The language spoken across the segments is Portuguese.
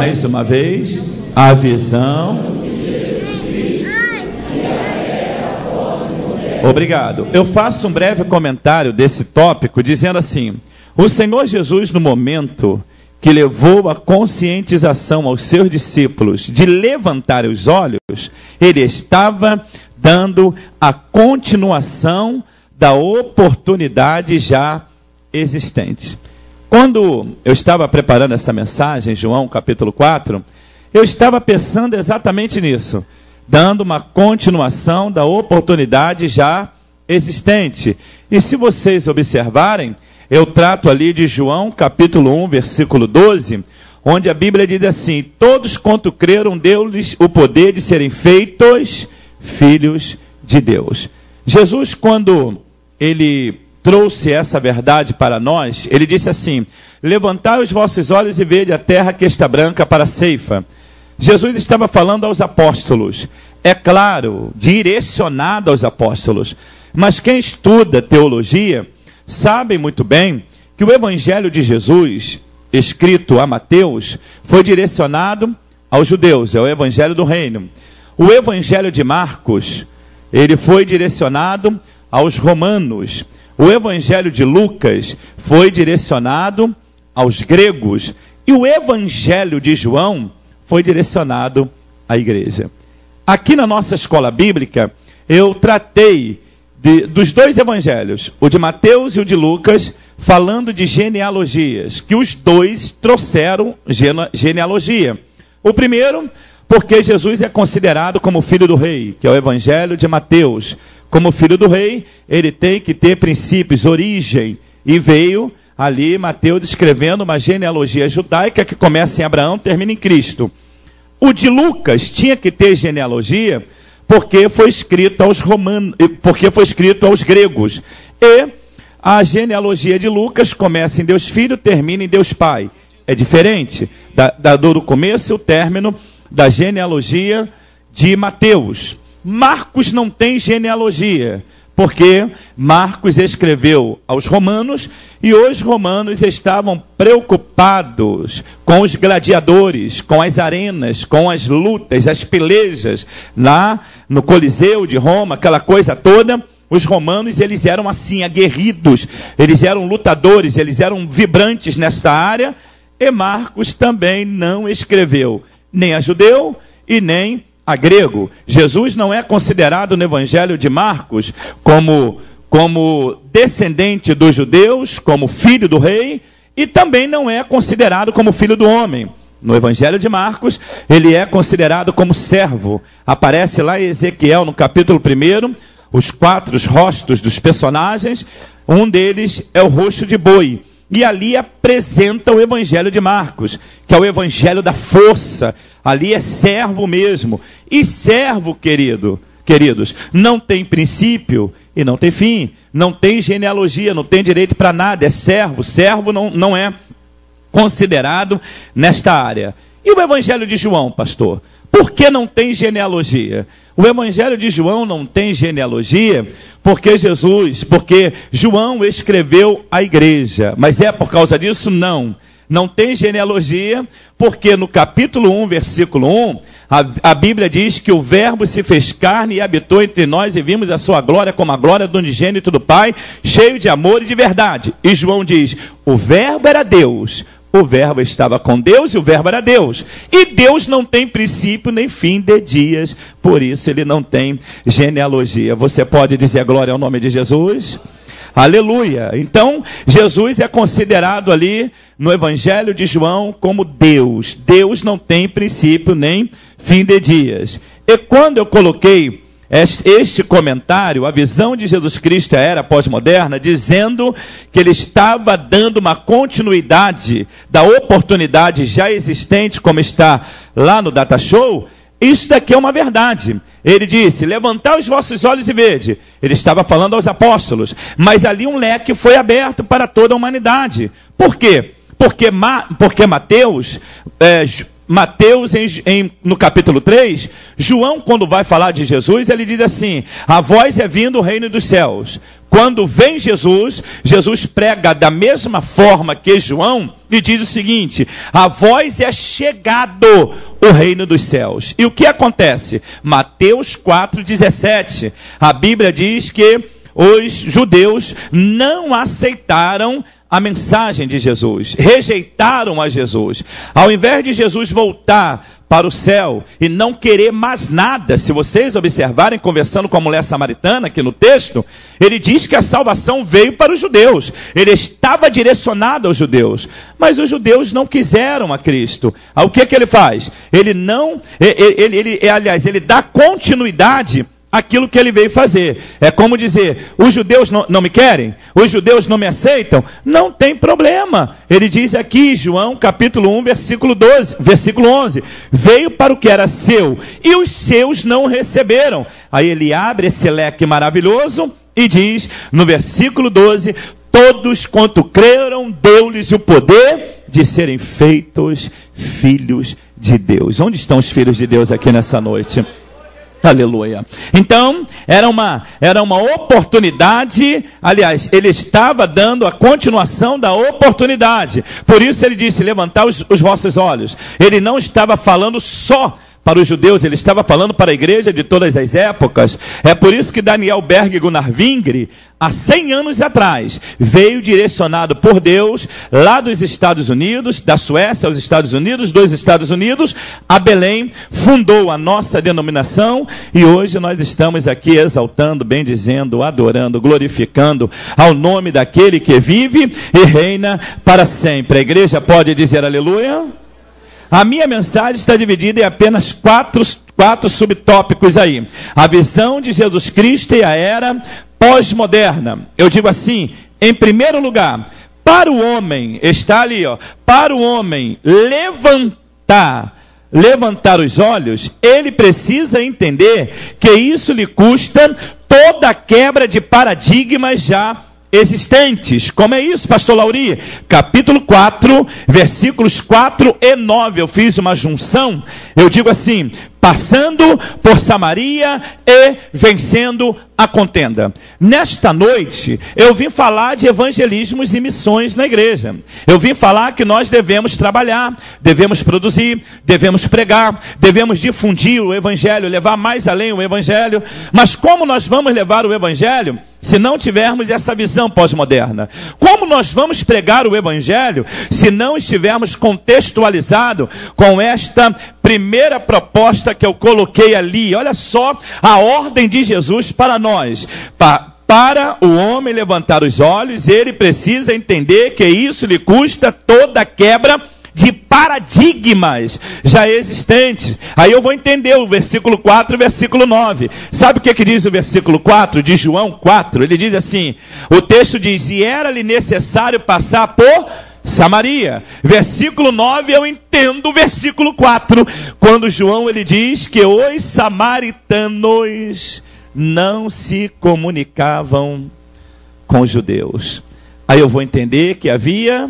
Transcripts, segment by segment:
Mais uma vez, a visão. Obrigado. Eu faço um breve comentário desse tópico, dizendo assim: o Senhor Jesus, no momento que levou a conscientização aos seus discípulos de levantar os olhos, ele estava dando a continuação da oportunidade já existente. Quando eu estava preparando essa mensagem, João capítulo 4, eu estava pensando exatamente nisso, dando uma continuação da oportunidade já existente. E se vocês observarem, eu trato ali de João capítulo 1, versículo 12, onde a Bíblia diz assim: todos quanto creram, deu-lhes o poder de serem feitos filhos de Deus. Jesus, quando ele trouxe essa verdade para nós, ele disse assim: levantai os vossos olhos e vede a terra que está branca para a ceifa. Jesus estava falando aos apóstolos, é claro, direcionado aos apóstolos, mas quem estuda teologia sabe muito bem que o evangelho de Jesus, escrito a Mateus, foi direcionado aos judeus, é o evangelho do reino. O evangelho de Marcos, ele foi direcionado aos romanos. O evangelho de Lucas foi direcionado aos gregos. E o evangelho de João foi direcionado à igreja. Aqui na nossa escola bíblica, eu tratei dos dois evangelhos, o de Mateus e o de Lucas, falando de genealogias, que os dois trouxeram genealogia. O primeiro, porque Jesus é considerado como filho do rei, que é o evangelho de Mateus. Como filho do rei, ele tem que ter princípios, origem, e veio ali Mateus escrevendo uma genealogia judaica que começa em Abraão, termina em Cristo. O de Lucas tinha que ter genealogia porque foi escrito aos romanos, porque foi escrito aos gregos. E a genealogia de Lucas começa em Deus Filho, termina em Deus Pai. É diferente do começo e o término da genealogia de Mateus. Marcos não tem genealogia, porque Marcos escreveu aos romanos e os romanos estavam preocupados com os gladiadores, com as arenas, com as lutas, as pelejas lá no Coliseu de Roma, aquela coisa toda. Os romanos, eles eram assim, aguerridos, eles eram lutadores, eles eram vibrantes nesta área. E Marcos também não escreveu nem a judeu e nem a grego. Jesus não é considerado no evangelho de Marcos como descendente dos judeus, como filho do rei, e também não é considerado como filho do homem. No evangelho de Marcos, ele é considerado como servo. Aparece lá em Ezequiel, no capítulo 1, os 4 rostos dos personagens, um deles é o rosto de boi. E ali apresenta o evangelho de Marcos, que é o evangelho da força. Ali é servo mesmo. E servo, queridos, não tem princípio e não tem fim. Não tem genealogia, não tem direito para nada. É servo. Servo não é considerado nesta área. E o evangelho de João, pastor? Por que não tem genealogia? O evangelho de João não tem genealogia porque João escreveu a igreja. Mas é por causa disso? Não. Não tem genealogia porque no capítulo 1, versículo 1, a Bíblia diz que o verbo se fez carne e habitou entre nós e vimos a sua glória como a glória do unigênito do Pai, cheio de amor e de verdade. E João diz, o verbo era Deus. O verbo estava com Deus e o verbo era Deus. E Deus não tem princípio nem fim de dias, por isso ele não tem genealogia. Você pode dizer glória ao nome de Jesus? Aleluia! Então, Jesus é considerado ali no Evangelho de João como Deus. Deus não tem princípio nem fim de dias. E quando eu coloquei este comentário, a visão de Jesus Cristo à era pós-moderna, dizendo que ele estava dando uma continuidade da oportunidade já existente, como está lá no Data Show, isso daqui é uma verdade. Ele disse, levantai os vossos olhos e vede. Ele estava falando aos apóstolos, mas ali um leque foi aberto para toda a humanidade. Por quê? Porque Mateus, no capítulo 3, João, quando vai falar de Jesus, ele diz assim, a vós é vindo o reino dos céus. quando vem Jesus, Jesus prega da mesma forma que João e diz o seguinte: a vós é chegado o reino dos céus. E o que acontece? Mateus 4,17. A Bíblia diz que os judeus não aceitaram a mensagem de Jesus, rejeitaram a Jesus. Ao invés de Jesus voltar para o céu e não querer mais nada, se vocês observarem, conversando com a mulher samaritana aqui no texto, ele diz que a salvação veio para os judeus, ele estava direcionado aos judeus, mas os judeus não quiseram a Cristo. O que ele faz? Ele dá continuidade aquilo que ele veio fazer. É como dizer: os judeus não me querem? Os judeus não me aceitam? Não tem problema. Ele diz aqui, João capítulo 1, versículo 11, veio para o que era seu, e os seus não receberam. Aí ele abre esse leque maravilhoso e diz, no versículo 12, todos quanto creram, deu-lhes o poder de serem feitos filhos de Deus. Onde estão os filhos de Deus aqui nessa noite? Aleluia. Então, era uma oportunidade, aliás, ele estava dando a continuação da oportunidade. Por isso ele disse: levantai os vossos olhos. Ele não estava falando só para os judeus, ele estava falando para a igreja de todas as épocas. É por isso que Daniel Berg Gunnar Vingre, há 100 anos atrás, veio direcionado por Deus, lá dos Estados Unidos, da Suécia aos Estados Unidos, dos Estados Unidos a Belém, fundou a nossa denominação, e hoje nós estamos aqui exaltando, bendizendo, adorando, glorificando ao nome daquele que vive e reina para sempre. A igreja pode dizer aleluia? A minha mensagem está dividida em apenas quatro subtópicos aí. A visão de Jesus Cristo e a era pós-moderna. Eu digo assim, em primeiro lugar, para o homem, está ali, para o homem levantar os olhos, ele precisa entender que isso lhe custa toda a quebra de paradigmas já existentes. Como é isso, pastor Lauri? Capítulo 4, versículos 4 e 9. Eu fiz uma junção. Eu digo assim: passando por Samaria e vencendo a contenda. Nesta noite, eu vim falar de evangelismos e missões na igreja. Eu vim falar que nós devemos trabalhar, devemos produzir, devemos pregar, devemos difundir o evangelho, levar mais além o evangelho. Mas como nós vamos levar o evangelho se não tivermos essa visão pós-moderna? Como nós vamos pregar o evangelho se não estivermos contextualizados com esta primeira proposta que eu coloquei ali? Olha só a ordem de Jesus para nós. Para o homem levantar os olhos, ele precisa entender que isso lhe custa toda a quebra de paradigmas já existentes. Aí eu vou entender o versículo 4 e o versículo 9. Sabe o que diz o versículo 4 de João 4? Ele diz assim, o texto diz: e era-lhe necessário passar por Samaria. Versículo 9, eu entendo o versículo 4, quando João ele diz que os samaritanos não se comunicavam com os judeus. Aí eu vou entender que havia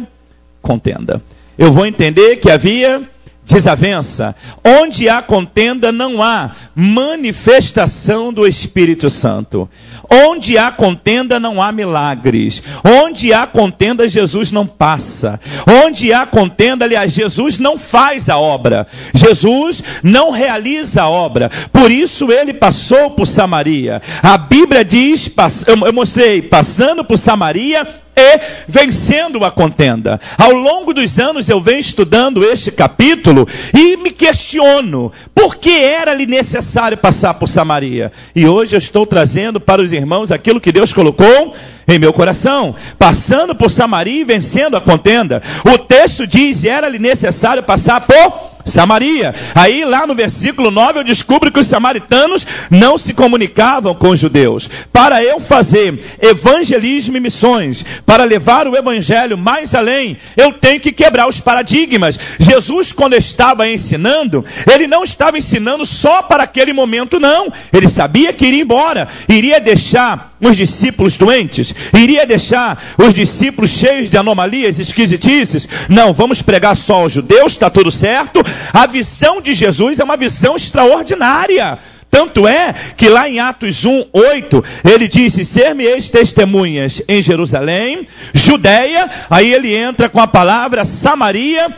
contenda. Eu vou entender que havia desavença. Onde há contenda não há manifestação do Espírito Santo. Onde há contenda não há milagres. Onde há contenda Jesus não passa. Onde há contenda, aliás, Jesus não faz a obra. Jesus não realiza a obra. Por isso ele passou por Samaria. A Bíblia diz, eu mostrei, passando por Samaria e vencendo a contenda. Ao longo dos anos eu venho estudando este capítulo e me questiono, por que era-lhe necessário passar por Samaria? E hoje eu estou trazendo para os irmãos aquilo que Deus colocou em meu coração, passando por Samaria e vencendo a contenda. O texto diz, era-lhe necessário passar por Samaria. Aí lá no versículo 9 eu descubro que os samaritanos não se comunicavam com os judeus. Para eu fazer evangelismo e missões, para levar o evangelho mais além, eu tenho que quebrar os paradigmas. Jesus, quando estava ensinando, ele não estava ensinando só para aquele momento, não. Ele sabia que iria embora, iria deixar os discípulos doentes, iria deixar os discípulos cheios de anomalias, esquisitices. Não, vamos pregar só aos judeus, está tudo certo. A visão de Jesus é uma visão extraordinária. Tanto é que lá em Atos 1:8, ele disse: ser-me-eis testemunhas em Jerusalém, Judeia, aí ele entra com a palavra Samaria,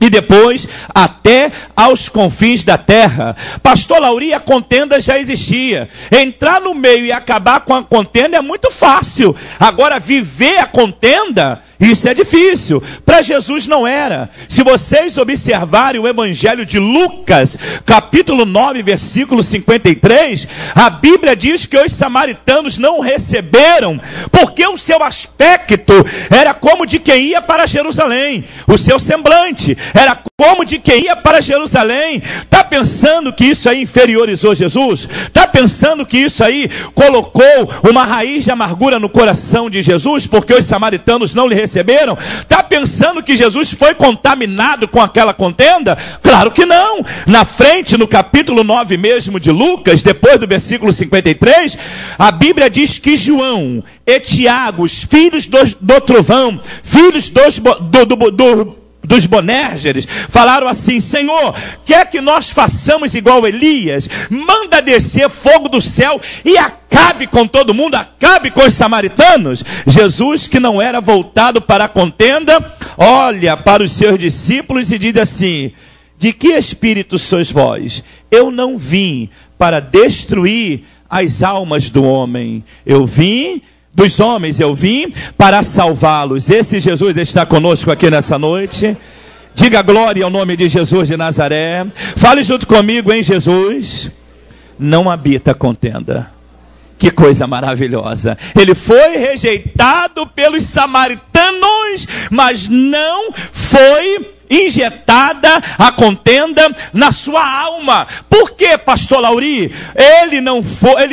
e depois até aos confins da terra. Pastor Lauri, a contenda já existia. Entrar no meio e acabar com a contenda é muito fácil. Agora, viver a contenda, isso é difícil. Para Jesus não era. Se vocês observarem o Evangelho de Lucas, capítulo 9, versículo 53, a Bíblia diz que os samaritanos não o receberam, porque o seu aspecto era como de quem ia para Jerusalém. O seu semblante era como de quem ia para Jerusalém. Está pensando que isso aí inferiorizou Jesus? Está pensando que isso aí colocou uma raiz de amargura no coração de Jesus, porque os samaritanos não lhe receberam? Está pensando que Jesus foi contaminado com aquela contenda? Claro que não. Na frente, no capítulo 9 mesmo de Lucas, depois do versículo 53, a Bíblia diz que João e Tiago, os filhos do trovão, filhos dos Boanerges, falaram assim: Senhor, quer que nós façamos igual Elias? Manda descer fogo do céu e acabe com todo mundo, acabe com os samaritanos. Jesus, que não era voltado para a contenda, olha para os seus discípulos e diz assim: de que espírito sois vós? Eu não vim para destruir as almas do homem, dos homens eu vim para salvá-los. Esse Jesus está conosco aqui nessa noite. Diga glória ao nome de Jesus de Nazaré. Fale junto comigo: em Jesus não habita contenda. Que coisa maravilhosa. Ele foi rejeitado pelos samaritanos, mas não foi injetada a contenda na sua alma. Por que, pastor Lauri? Ele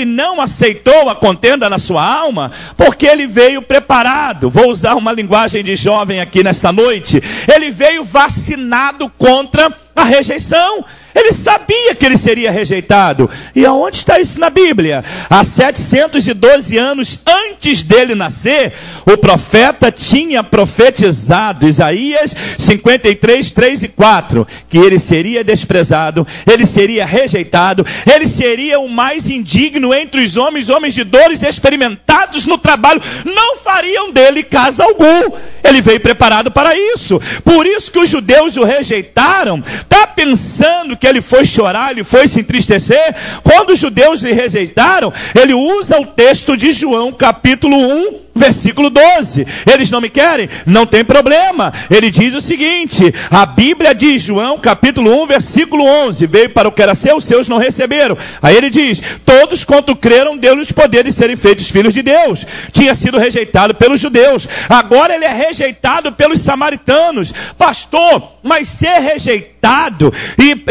não aceitou a contenda na sua alma, porque ele veio preparado. Vou usar uma linguagem de jovem aqui nesta noite. Ele veio vacinado contra a rejeição. Ele sabia que ele seria rejeitado. E aonde está isso na Bíblia? Há 712 anos antes dele nascer, o profeta tinha profetizado, Isaías 53, 3 e 4, que ele seria desprezado, ele seria rejeitado, ele seria o mais indigno entre os homens de dores, experimentados no trabalho, não fariam dele caso algum. Ele veio preparado para isso. Por isso que os judeus o rejeitaram. Está pensando que ele foi chorar, ele foi se entristecer? Quando os judeus lhe rejeitaram, ele usa o texto de João, capítulo 1, versículo 12. Eles não me querem? Não tem problema. Ele diz o seguinte, a Bíblia diz, João, capítulo 1, versículo 11, veio para o que era seu, os seus não receberam. Aí ele diz, todos quanto creram, deu-lhes poder de serem feitos filhos de Deus. Tinha sido rejeitado pelos judeus, agora ele é rejeitado pelos samaritanos. Pastor, mas ser rejeitado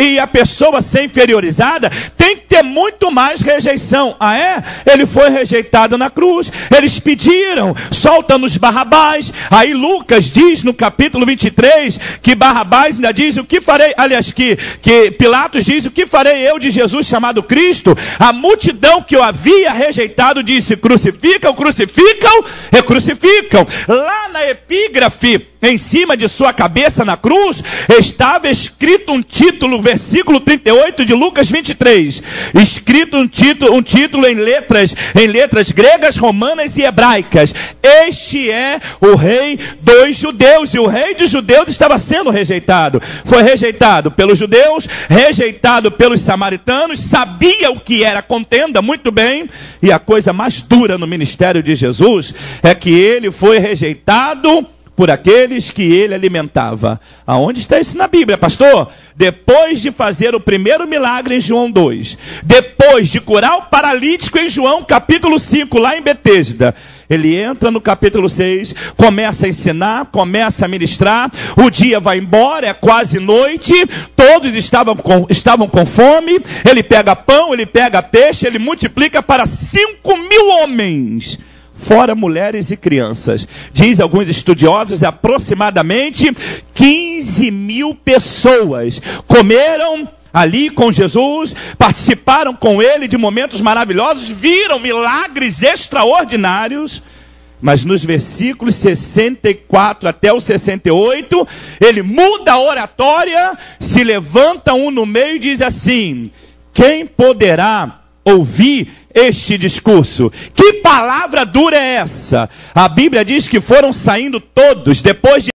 e a pessoa ser inferiorizada, tem que ter muito mais rejeição. Ah é? Ele foi rejeitado na cruz. Eles pediram, solta-nos Barrabás. Aí Lucas diz no capítulo 23, que Barrabás ainda diz, o que farei, aliás, que Pilatos diz, o que farei eu de Jesus chamado Cristo? A multidão que o havia rejeitado disse, crucificam, crucificam e crucificam. Lá na epígrafe, em cima de sua cabeça na cruz, estava escrito um título, versículo 38 de Lucas 23. Escrito um título em letras gregas, romanas e hebraicas. Este é o rei dos judeus. E o rei dos judeus estava sendo rejeitado. Foi rejeitado pelos judeus, rejeitado pelos samaritanos, sabia o que era contenda muito bem. E a coisa mais dura no ministério de Jesus é que ele foi rejeitado por aqueles que ele alimentava. Aonde está isso na Bíblia, pastor? Depois de fazer o primeiro milagre em João 2, depois de curar o paralítico em João capítulo 5, lá em Betesda, ele entra no capítulo 6, começa a ensinar, começa a ministrar, o dia vai embora, é quase noite, todos estavam com fome, ele pega pão, ele pega peixe, ele multiplica para 5.000 homens, fora mulheres e crianças. Diz alguns estudiosos, aproximadamente 15.000 pessoas comeram ali com Jesus, participaram com ele de momentos maravilhosos, viram milagres extraordinários. Mas nos versículos 64 até o 68, ele muda a oratória, se levanta um no meio e diz assim, quem poderá ouvir este discurso? Que palavra dura é essa? A Bíblia diz que foram saindo todos, depois de